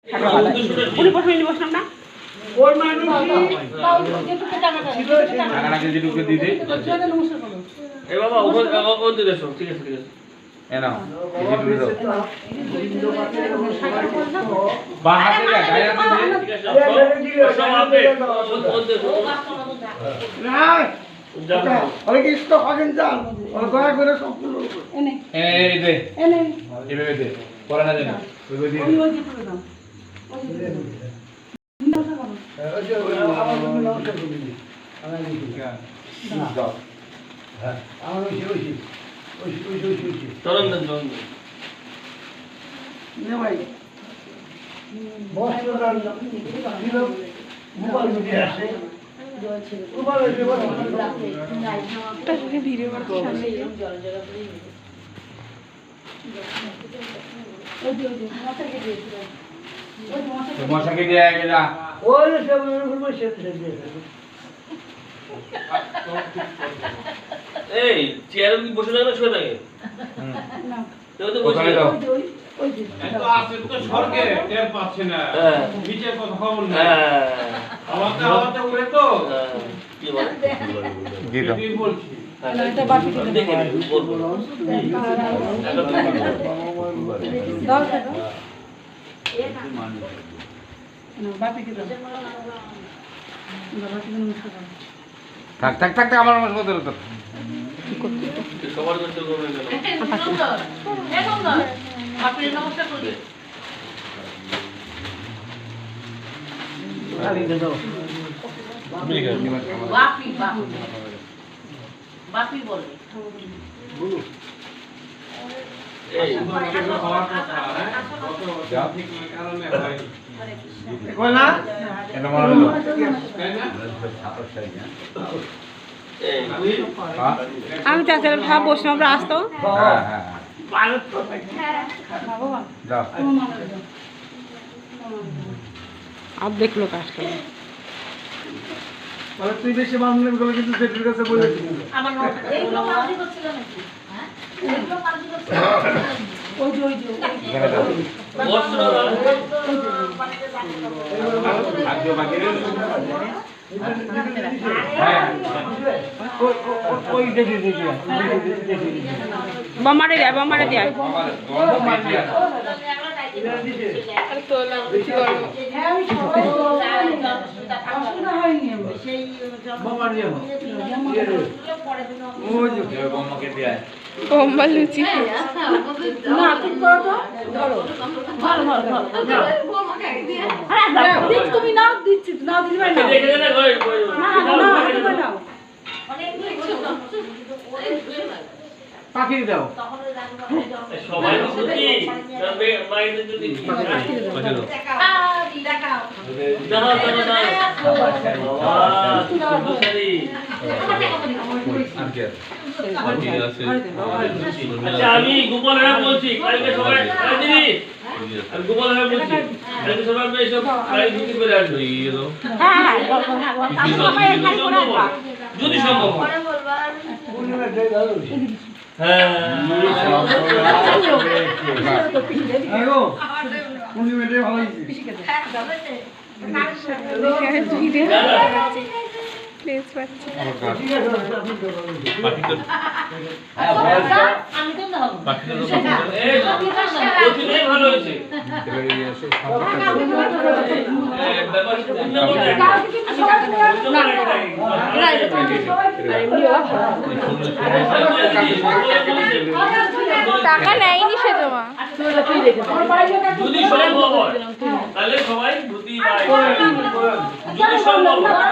উনি প্রথমে বসলাম না ওই মানুষ টাকাটা কেজি ঢুকে দিয়ে দে এ বাবা ওখান দিয়ে দেছো ঠিক আছে এ নাও কেজি ঢুকে দাও বাহাতে যা গায়ে হাতে ঠিক আছে সব আপনি ওখান দিয়ে না ওরে কি স্টক আছেন জান ওর গয়া করে সব এনে এই দে এনে এভাবে দে পড়া না জানা ওই দিয়ে ওই দিয়ে করে দাও ভিডিও মশাকে দিয়ে গেলা ওই সব বসে এই চেয়ারে কি বসে থাকবে শুয়ে থাকে না তো তো বসে দাও এত আছে তো স্বর্গে টের পাচ্ছে না নিচে কথা খবর নেই আমারটা উড়ে তো কি বলে কি বলছি এটা বাকি দেখে বলবো দাও থাক থাক থাক আমার মত মত তো সবার করতে করবে কেন এখন না আপনি নমস্কার করি আরে দাও বাপি বাপি বলে বলো এই খাওয়ার কথা হ্যাঁ যা ঠিক কারণে হয় কই না এটা মারা হলো তাই না আমি চাচার ভাব বসে আমরা আসতো হ্যাঁ হ্যাঁ ভারত তো যাও আর দেখলো কাজটা মানে তুই বেশি মানলে বলে কিন্তু সেটির কাছে বলে আমার এইগুলো পার্টি করছিল নাকি হ্যাঁ এইগুলো পার্টি করছিল ওই যে এখানে দাও আজকে বাকি হ্যাঁ ওই দেখি বমারে দেয় বোম্বা লুচি না তুমি করো তো ধরো তুমি নাও দিচ্ছি নাও দিবে না নাও পাখি দাও সবাই যদি তবে বাইরে যদি আচ্ছা আমি গোপাল হ্যাঁ বলছি কালকে সবাই দিদি আমি গোপাল হ্যাঁ বলছি কালকে সবাই এসব গাড়ি ঢুকে বেড়ে আসবে যদি সম্ভব হয় হ্যাঁ প্লেস পাচ্ছি ভালো হয়েছে টাকা নেয়নি সে জমা যদি সম্ভব হয় তাহলে সবাই ধুতি যদি সম্ভব হয়